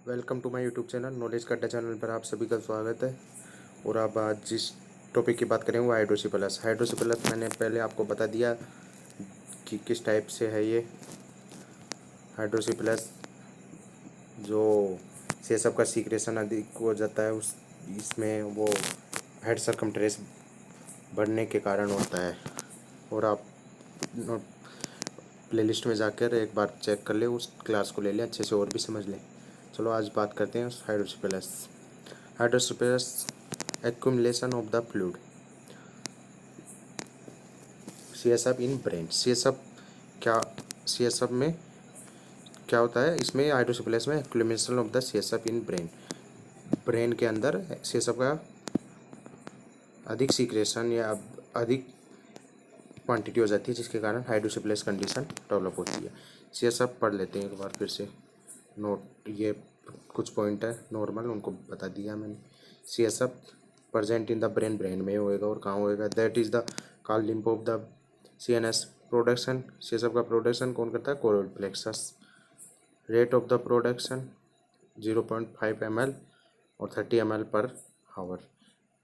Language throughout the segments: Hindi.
Welcome to my YouTube channel knowledge कड्डा चैनल पर आप सभी का स्वागत है। और आप आज जिस टॉपिक की बात करें वो हाइड्रोसिपलस। हाइड्रोसिपलस मैंने पहले आपको बता दिया कि किस टाइप से है ये हाइड्रोसिपलस। जो सेसब का सीक्रेशन अधिक हो जाता है उस इसमें वो हेड सर्कमफ्रेंस बढ़ने के कारण होता है। और आप प्लेलिस्ट में जाकर एक बार चेक कर ले, उस क्लास को ले लें अच्छे से और भी समझ लें। चलो आज बात करते हैं हाइड्रोसिपलस। हाइड्रोसिपलस accumulation of the fluid CSF in brain। CSF में क्या होता है, इसमें हाइड्रोसिपलस में accumulation of the CSF in brain के अंदर CSF का अधिक सीक्रेशन या अधिक क्वांटिटी हो जाती है, जिसके कारण हाइड्रोसिपलस कंडीशन डेवलप होती है। CSF पढ़ लेते हैं एक बार फिर से। नोट ये कुछ पॉइंट है नॉर्मल, उनको बता दिया मैंने। CSF present in the brain में होएगा और कहाँ होएगा, that is the call lymph of the CNS production. CSF का प्रोडक्शन कौन करता है, choroid plexus. Rate of the production 0.5 ml और 30 ml पर आवर।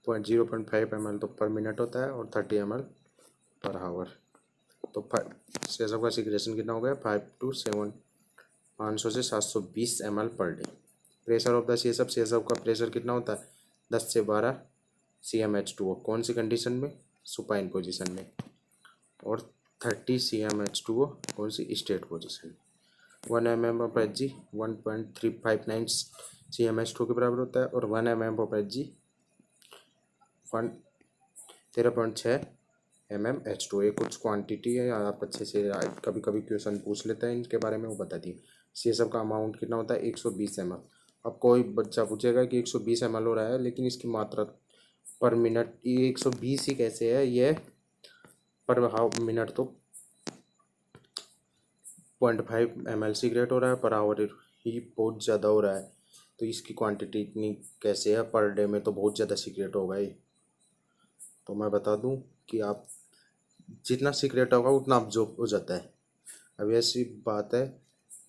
0.5 ml तो पर मिनट होता है और 30 ml पर आवर। तो CSF का सीक्रेशन कितना हो गया, 500 से 720 ml per day. Pressure of the CSF का प्रेशर कितना होता है, 10 से 12 cmH2O। कौन सी कंडीशन में, सुपाइन पोजीशन में। और 30 cmH2O कौन सी, स्टेट पोजीशन में। 1 mm ऑफ Hg 1.359 cmH2O के बराबर होता है और 1 mm ऑफ Hg 13.6 mmH2O। ये कुछ क्वांटिटी है, आप अच्छे से कभी कभी क्वेश्चन पूछ लेते हैं इनके बारे में, वो बता दिए। CSF का अमाउंट कितना होता है, 120 ml। अब कोई बच्चा पूछेगा कि 120 ml हो रहा है, लेकिन इसकी मात्रा पर मिनट ये 120 ही कैसे है, ये पर हाफ मिनट तो 0.5 ml सिगरेट हो रहा है, पर आवर ही बहुत ज़्यादा हो रहा है। तो इसकी क्वांटिटी इतनी कैसे है, पर डे में तो बहुत ज़्यादा सिगरेट होगा ही। तो मैं बता दूं कि आप जितना सिगरेट होगा उतना अब्जॉर्ब हो जाता है। अब ऐसी बात है,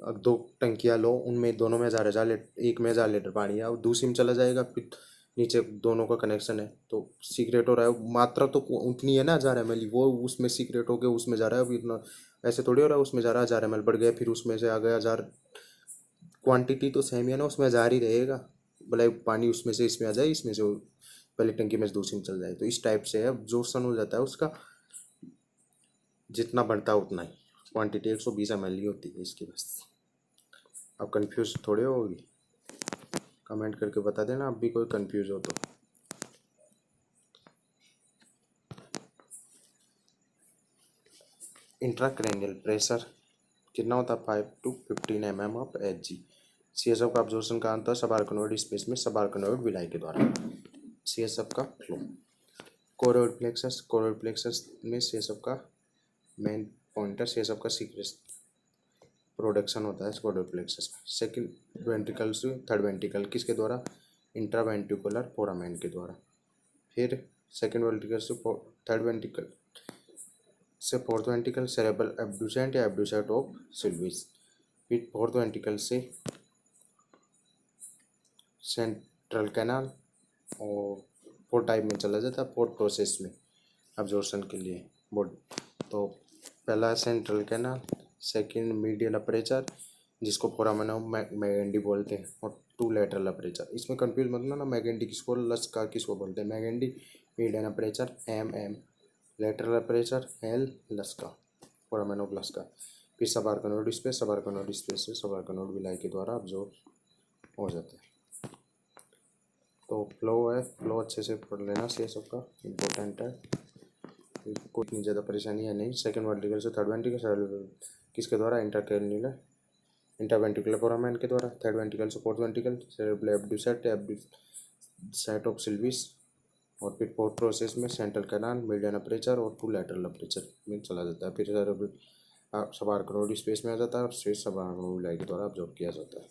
अब 2 टंकियाँ लो, उनमें दोनों में 1000 लीटर, एक में 1000 लीटर पानी है और दूसरी में चला जाएगा, फिर नीचे दोनों का कनेक्शन है तो सिगरेट हो रहा है। मात्रा तो उतनी है ना, 1000 ml, वो उसमें सिगरेट हो गया उसमें जा रहा है। अभी इतना ऐसे थोड़ी हो रहा है, उसमें जा रहा है 1000 ml बढ़ गया, फिर उसमें से आ गया 1000। क्वांटिटी तो सेम ही है ना, उसमें 1000 ही रहेगा। भले पानी उसमें से इसमें आ जाए, इसमें से पहले टंकी में से दूसरी में चल जाए। तो इस टाइप से है, अब्जॉर्प्शन हो जाता है उसका, जितना बढ़ता है उतना ही। क्वांटिटी 120 ml ही होती है इसकी बस। अब कंफ्यूज थोड़े होगी, कमेंट करके बता देना अब भी कोई कंफ्यूज हो तो। इंट्राक्रैनियल प्रेशर कितना होता है, 5 to 15 mm of Hg। CSF का अब्जॉर्प्शन कहाँ होता है, सबार्कनोइड स्पेस में, सबार्कनोइड विलाई के द्वारा। CSF का फ्लो, कोरोइड प्लेक्सस में CSF का मेन पॉइंटर, CSF का सीक्रेट प्रोडक्शन होता है कोरोइड प्लेक्सस में। सेकंड वेंट्रिकल से थर्ड वेंट्रिकल किसके द्वारा, इंट्रावेंट्रिकुलर फोरामेन के द्वारा। फिर सेकंड वेंट्रिकल से थर्ड वेंट्रिकल से फोर्थ वेंट्रिकल सेरेब्रल एब्ड्यूसेंट या एब्ड्यूसेंट ऑफ सिल्विस। फिर फोर्थ वेंट्रिकल से सेंट्रल कैनाल और 4 टाइप में चला जाता है, 4 प्रोसेस में अब्जॉर्प्शन के लिए बोर्ड। तो पहला central canal, second medial aperture जिसको फोरामेन ऑफ मैगेंडी बोलते हैं, और 2 लेटरल अपर्चर। इसमें कंफ्यूज मत ना, मैगेंडी किसको, लस्का किसको बोलते हैं। Magendie median aperture MM, lateral aperture L, Luschka, foramen of Luschka. फिर सबार्कनोइड स्पेस, सबार्कनोइड स्पेस से सबार्कनोइड विलाई के द्वारा अब्जॉर्ब हो जाता है। तो फ्लो है, फ्लो अच्छे से पढ़ लेना, CSF का इम्पोर्टेंट है, कोई इतनी ज़्यादा परेशानी है नहीं। सेकंड वेंट्रिकल से थर्ड वेंट्रिकल किसके द्वारा, इंटरवेंट्रिकुलर फोरामेन के द्वारा। थर्ड वेंट्रिकल से फोर्थ वेंट्रिकल सेरेब्रल एब्ड्यूसेंट ऑफ सिल्विस। और फिर फोर्थ प्रोसेस में सेंट्रल कैनाल, मीडियन अपर्चर और 2 लेटरल अपर्चर में चला जाता है। फिर सेरेब्रल सबार्कनोइड स्पेस में आ जाता है और फिर सबार्कनोइड विलाई के द्वारा अब्जॉर्ब किया जाता है।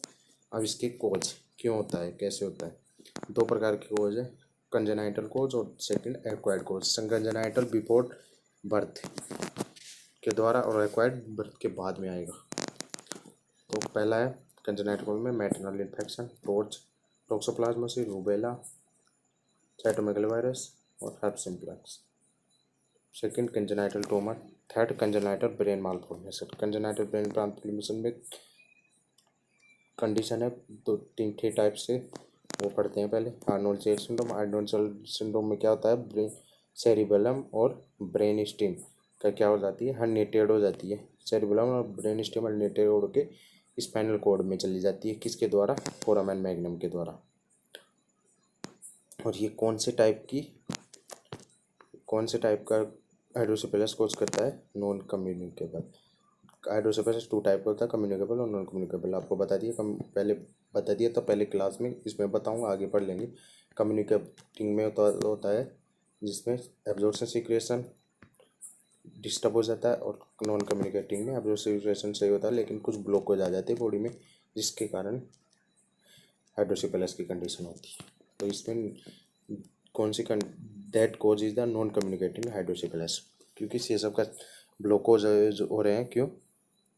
अब इसके कोज क्यों होता है, कैसे होता है, 2 प्रकार के कोज है, कंजेनाइटल कोज और सेकंड एक्वायर्ड कोज। कंजेनाइटल बिफोर बर्थ के द्वारा और एक्वायर्ड बर्थ के बाद में आएगा। तो पहला है कंजेनाइटल में maternal infection, toxoplasmosis, rubella, cytomegalovirus और herpes simplex. Second congenital tumour. Third congenital brain malformation. Congenital brain malformation में कंडीशन है दो तीन थे टाइप से, वो पढ़ते हैं पहले। Arnold-child syndrome. आर्नोल्ड-चाइल्ड सिंड्रोम में क्या होता है, ब्रेन सेरिबेलम और ब्रेन स्टेम का क्या हो जाती है, हर्निएटेड हो जाती है। सेरिबेलम और ब्रेन स्टेम हर्निएटेड हो के स्पाइनल कॉर्ड में चली जाती है, किसके द्वारा, फोरामेन मैग्नम के द्वारा। और ये कौन से टाइप का हाइड्रोसेफेलस कोज करता है, non communicable. Hydrocephalus two type का होता है, कम्युनिकेबल और नॉन कम्युनिकेबल। आपको बता दिया, पहले बता दिया तो पहले क्लास में, इसमें बताऊंगा, आगे पढ़ लेंगे। कम्युनिकेटिंग में होता है जिसमें एब्जॉर्प्शन सिक्रेशन डिस्टर्ब हो जाता है, और नॉन कम्युनिकेटिंग में एब्जॉर्प्शन सिक्रेशन सही होता है लेकिन कुछ ब्लॉकेज आ जाते हैं बॉडी में, जिसके कारण हाइड्रोसेफेलस की कंडीशन होती है। तो इसमें कौन सी that cause is the non communicating hydrocephalus, क्योंकि ये सब का ब्लॉकेज हो रहे हैं। क्यों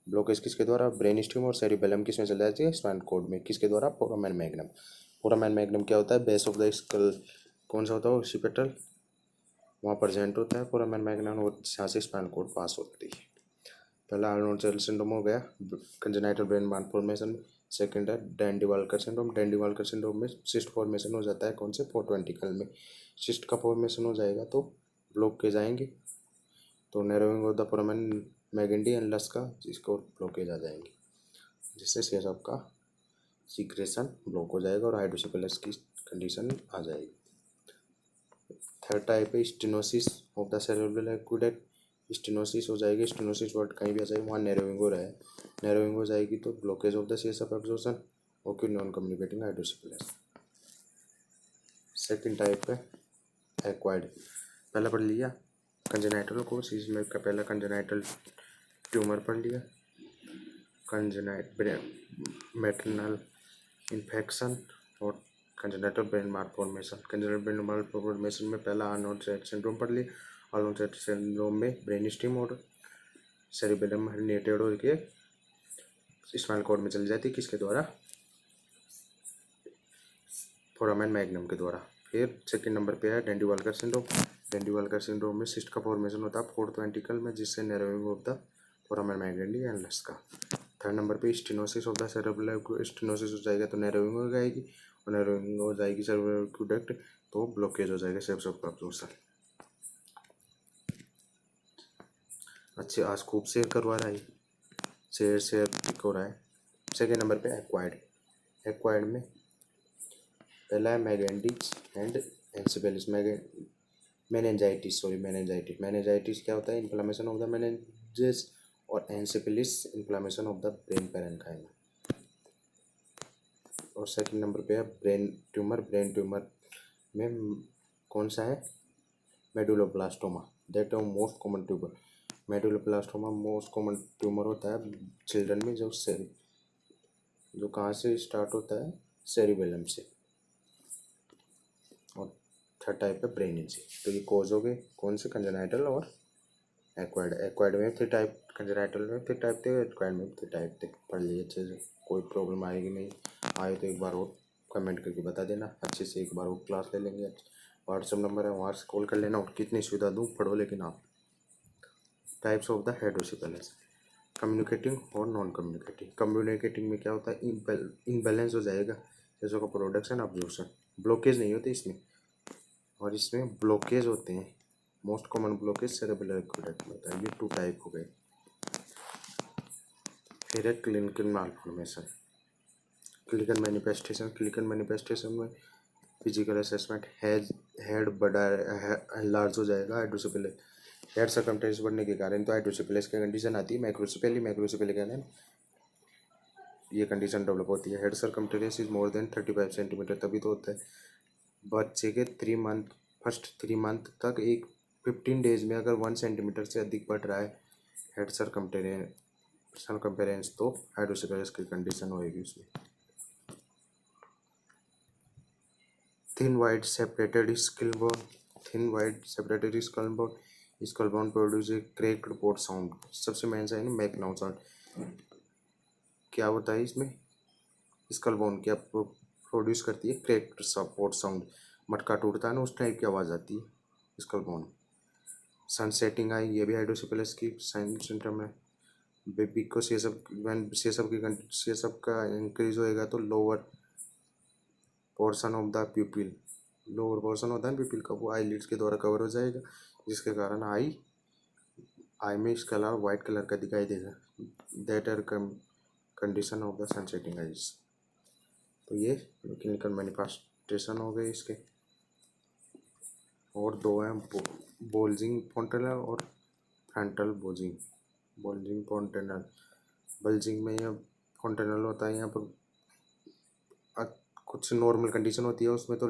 ब्लॉकेज, किसके द्वारा, ब्रेन स्टेम और सेरिबेलम किसमें चल जाती है, स्पाइनल कॉर्ड में, किसके द्वारा, फोरामेन मैग्नम। फोरामेन मैग्नम क्या होता है, बेस ऑफ द स्कल कौन सा होता है, ओसिपिटल, वहाँ प्रेजेंट होता है फोरामेन मैग्नम, और जहाँ से स्पाइनल कॉर्ड पास होती है। पहला आर्नोल्ड-चाइल्ड सिंड्रोम हो गया कंजेनाइटल ब्रेन मालफॉर्मेशन। सेकंड है डैंडी-वाल्कर सिंड्रोम। डैंडी-वाल्कर सिंड्रोम में सिस्ट फॉर्मेशन हो जाता है, कौन से, फोर्थ वेंट्रिकल में। सिस्ट का फॉर्मेशन हो जाएगा तो ब्लॉकेज आएंगे, तो narrowing of the foramen Magendie and Luschka, जिसको ब्लॉकेज आ जाएंगे, जिससे सीएसएफ का सीक्रेशन ब्लॉक हो जाएगा और हाइड्रोसेफेलस की कंडीशन आ जाएगी। थर्ड टाइप है stenosis of the cerebral aqueduct. Stenosis हो जाएगी, स्टेनोसिस वर्ड कहीं भी आ जाएगी, वहाँ नैरोइंग हो रहा है, नैरोइंग हो जाएगी तो blockage of the CSF absorption, okay, non communicating hydrocephalus. Second type है एक्वायर्ड। पहला पढ़ लिया कंजेनाइटल को, इसमें का पहला कंजेनाइटल ट्यूमर पढ़ लिया, मैटरनल इन्फेक्शन और congenital brain malformation. Congenital brain malformation में पहला आर्नोल्ड-चाइल्ड सिंड्रोम पढ़ लिया। आर्नोल्ड-चाइल्ड सिंड्रोम में ब्रेन स्टेम और सेरिबेलम हर्निएटेड होकर स्पाइनल कॉर्ड में चली जाती है, किसके द्वारा, फोरामेन मैग्नम के द्वारा। फिर सेकंड नंबर पे है डैंडी-वाल्कर सिंड्रोम। डैंडी-वाल्कर सिंड्रोम में सिस्ट का फॉर्मेशन होता है फोर्थ वेंट्रिकल में, जिससे narrowing of the foramen Magendie and Luschka. Third number पे stenosis of the cerebral, stenosis हो जाएगा तो नैरोइंग हो जाएगी, और नैरोइंग हो जाएगी सेरेब्रल एक्वेडक्ट तो ब्लॉकेज हो जाएगा सेप्स ऑफ एब्जॉर्प्शन। अच्छे, आज खूब शेयर करवा रहा है, शेयर हो रहा है। सेकेंड नंबर पे एक्वायर्ड। एक्वायर्ड में पहला है मैगेंडिस एंड एंसेफेलिस। मेनिंजाइटिस क्या होता है, इन्फ्लामेशन ऑफ द मेनिंजेस, और encephalitis inflammation of the brain parenchyma. और सेकंड नंबर पे है ब्रेन ट्यूमर में कौन सा है, मेडुलोब्लास्टोमा, दैट है most common tumour. Medulloblastoma most common tumour होता है चिल्ड्रन में, जो कहाँ से स्टार्ट होता है, सेरिबेलम से। और थर्ड टाइप है ब्रेन इंजरी। तो ये कोज हो गए कौन से, कंजेनाइटल और एक्वायर्ड। एक्वायर्ड में 3 टाइप, कंजेनाइटल में 3 टाइप थे, एक्वायर्ड में 3 टाइप थे। पढ़ लिए अच्छे से, कोई प्रॉब्लम आएगी नहीं, आए तो एक बार और कमेंट करके बता देना, अच्छे से एक बार और क्लास ले लेंगे। व्हाट्सअप नंबर है, वहाँ से कॉल कर लेना, और कितनी सुविधा दूँ पढ़ो, लेकिन आप। Types of the hydrocephalus, communicating और नॉन कम्युनिकेटिंग। कम्युनिकेटिंग में क्या होता है, इनबैलेंस हो जाएगा चीज़ों का प्रोडक्शन ऑब्जॉर्प्शन, ब्लॉकेज नहीं होते इसमें, और इसमें ब्लॉकेज होते हैं। Most common blockage cerebral aqueduct में होता है। ये 2 टाइप हो गए। फिर है क्लिनिकल मालफॉर्मेशन। क्लिनिकल मैनिफेस्टेशन में फिजिकल असेसमेंट, हेड बड़ा लार्ज हो जाएगा, हाइड्रोसेफेलस हेड सर्कमफ्रेंस बढ़ने के कारण तो हाइड्रोसेफेलस की कंडीशन आती है। मैक्रोसेफेली के कारण ये कंडीशन डेवलप होती है। Head circumference is more than 35 centimetre, तभी तो होता है। बच्चे के फर्स्ट 3 मंथ तक 15 डेज में अगर 1 सेंटीमीटर से अधिक बढ़ रहा है हेड सर्कमफ्रेंस, तो हाइड्रोसेफेलस की कंडीशन होएगी उसमें। Thin wide separated skull bone produce a cracked port sound. सबसे मेन सा है ना मैकनाउ साउंड। क्या होता है इसमें, स्कल बोन क्या प्रोड्यूस करती है, क्रैक्ड सपोर्ट साउंड, मटका टूटता है ना उस टाइप की आवाज़ आती है skull bone. Sun setting I, ये भी हाइड्रोसिफिलस की साइन सिम्टम है। बेबी को सेसब का इंक्रीज होएगा तो lower portion of the प्यूपिल, lower portion होता है प्यूपिल का, वो आईलिड्स के द्वारा कवर हो जाएगा, जिसके कारण आई में इसका कलर वाइट कलर का दिखाई देगा। That are condition of the sun setting eyes. तो ये क्लिनिकल मैनिफेस्टेशन हो गए इसके। और दो हैं, बोल्जिंग फोंटेनल और फ्रंटल बोजिंग। बोल्जिंग फोंटेनल, बल्जिंग में यह फोंटेनल होता है, यहाँ पर कुछ नॉर्मल कंडीशन होती है, उसमें तो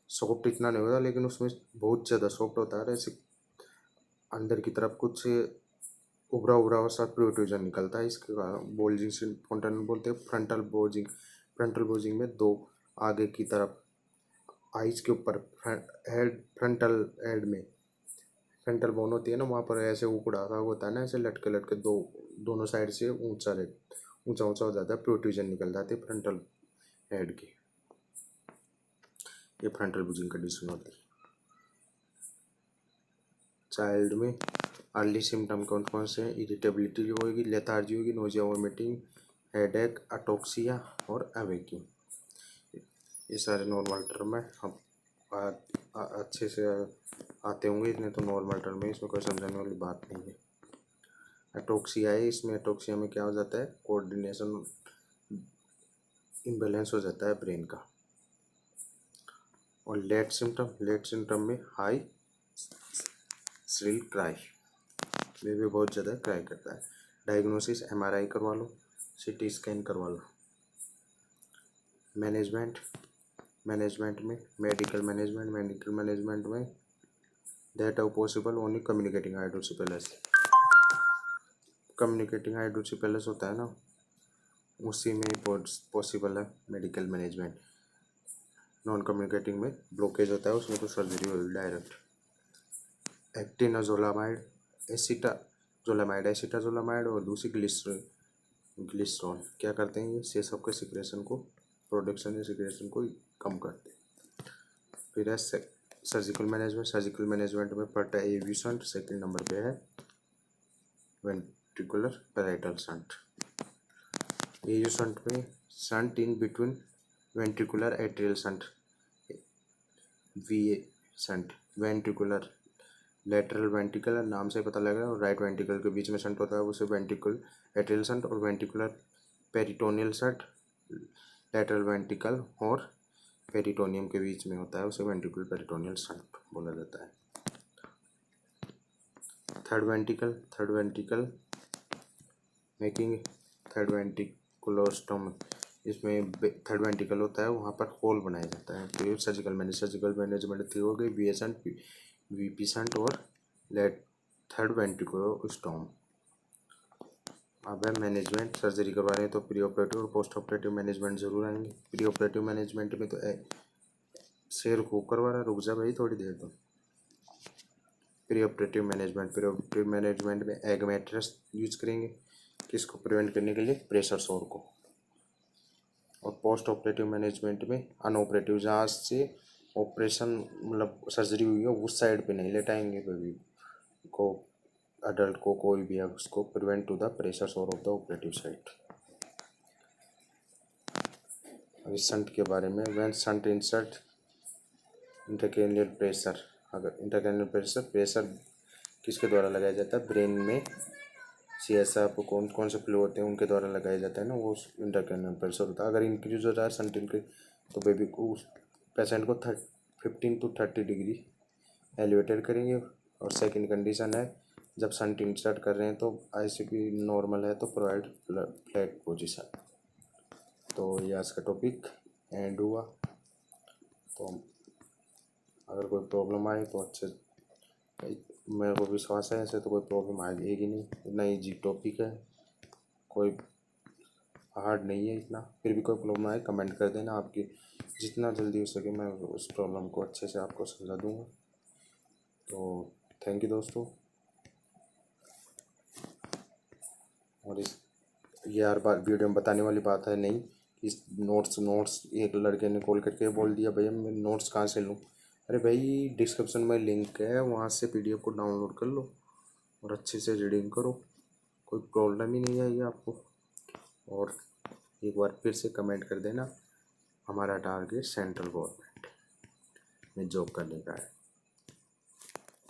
सॉफ्ट इतना नहीं होता, लेकिन उसमें बहुत ज़्यादा सॉफ्ट होता है, ऐसे अंदर की तरफ कुछ उभरा हुआ सा प्रोट्रूजन निकलता है, इसके कारण बोल्जिंग से फोंटेनल बोलते हैं। फ्रंटल बोजिंग, फ्रंटल बोजिंग में दो आगे की तरफ आइज के ऊपर हेड, फ्रंटल हेड में फ्रंटल बोन होती है ना, वहाँ पर ऐसे उकड़ा सा होता है ना, ऐसे लटके लटके दोनों साइड से ऊंचा ऊंचा हो जाता है, प्रोट्रूजन निकल जाते हैं फ्रंटल हेड की। ये फ्रंटल बोजिंग कंडीशन होती है। चाइल्ड में अर्ली सिम्टम कौन कौन से हैं? इरिटेबिलिटी होगी, लेथार्जी होगी, नोजिया, वोमिटिंग, हेडेक, अटोक्सिया और अवेकिंग। ये सारे नॉर्मल टर्म है, हम अच्छे से आते होंगे इतने, तो नॉर्मल टर्म है, इसमें कोई समझाने वाली बात नहीं है। अटोक्सिया है, इसमें अटोक्सिया में क्या हो जाता है, कोऑर्डिनेशन इम्बैलेंस हो जाता है ब्रेन का। और लेट सिम्टम में हाई श्रिल क्राई, वे भी बहुत ज़्यादा क्राई करता है। डायग्नोसिस MRI करवा लो, CT स्कैन करवा लो। मैनेजमेंट में मेडिकल मैनेजमेंट में that are possible only communicating hydrocephalus. Communicating hydrocephalus होता है ना, उसी में पॉसिबल है मेडिकल मैनेजमेंट। नॉन कम्युनिकेटिंग में ब्लॉकेज होता है, उसमें तो सर्जरी होगी डायरेक्ट। एक्टिनाजोलामाइड, एसिटाजोलामाइड और दूसरी ग्लिसरॉल क्या करते हैं, ये सेसब के सिक्रेशन को, प्रोडक्शन या सिक्रेशन को कम करते हैं। फिर है सर्जिकल मैनेजमेंट में पड़ता है AV शंट, सेकेंड नंबर पे है ventricular parietal shunt. AV shunt में shunt in between ventricular atrial shunt, VA shunt, ventricular lateral ventricle नाम से पता लग रहा है, और राइट वेंट्रिकल के बीच में शंट होता है, उसे वेंट्रिकल एट्रियल शंट, और ventricular peritoneal shunt lateral ventricle और पेरिटोनियम के बीच में होता है, उसे वेंट्रिकुलर पेरिटोनियल शंट बोला जाता है। थर्ड वेंट्रिकल मेकिंग थर्ड वेंट्रिकुलोस्टोम, इसमें थर्ड वेंट्रिकल होता है, वहाँ पर होल बनाया जाता है। तो ये सर्जिकल मैनेजमेंट थी हो गई, VA शंट, VP शंट और थर्ड वेंट्रिकुलोस्टोम। अब है मैनेजमेंट, सर्जरी करवा रहे हैं तो प्री ऑपरेटिव और पोस्ट ऑपरेटिव मैनेजमेंट जरूर आएंगे। प्री ऑपरेटिव मैनेजमेंट में तो शेर को करवा रहा, रुक जा भाई थोड़ी देर तो। प्री ऑपरेटिव मैनेजमेंट में एग मैट्रेस यूज करेंगे, किसको प्रिवेंट करने के लिए, प्रेशर सोर को। और पोस्ट ऑपरेटिव मैनेजमेंट में अनऑपरेटिव, जहाँ से ऑपरेशन मतलब सर्जरी हुई है उस साइड पे नहीं लेटाएंगे बेबी को, अडल्ट को, कोई भी है उसको, प्रिवेंट टू द प्रेशर सोर ऑफ द ऑपरेटिव साइट। अभी शंट के बारे में, when shunt insert intracranial pressure, अगर इंट्राक्रैनियल प्रेशर किसके द्वारा लगाया जाता है, ब्रेन में CSF कौन से फ्लो होते हैं उनके द्वारा लगाया जाता है ना, वो इंट्राक्रैनियल प्रेशर होता है। अगर इंक्रीज हो जाए शंट इंक्रीज, तो बेबी को उस पेशेंट को 15 to 30 डिग्री एलिवेटेड करेंगे। और सेकंड कंडीशन है, जब शंट इंसर्ट कर रहे हैं तो ICP नॉर्मल है तो प्रोवाइड फ्लैट पोजीशन। तो ये आज का टॉपिक एंड हुआ। तो अगर कोई प्रॉब्लम आए तो अच्छे, मेरे को विश्वास है ऐसे तो कोई प्रॉब्लम आएगी नहीं, इतना ईजी टॉपिक है, कोई हार्ड नहीं है इतना। फिर भी कोई प्रॉब्लम आए कमेंट कर देना, आपकी जितना जल्दी हो सके मैं उस प्रॉब्लम को अच्छे से आपको समझा दूँगा। तो थैंक यू दोस्तों। और ये यार वीडियो में बताने वाली बात है नहीं, इस नोट्स एक लड़के ने कॉल करके बोल दिया भैया मैं नोट्स कहाँ से लूँ। अरे भाई डिस्क्रिप्शन में लिंक है, वहाँ से PDF को डाउनलोड कर लो और अच्छे से रीडिंग करो, कोई प्रॉब्लम ही नहीं आएगी आपको। और एक बार फिर से कमेंट कर देना, हमारा टारगेट सेंट्रल गवर्नमेंट में जॉब करने का है।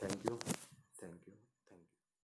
Thank you.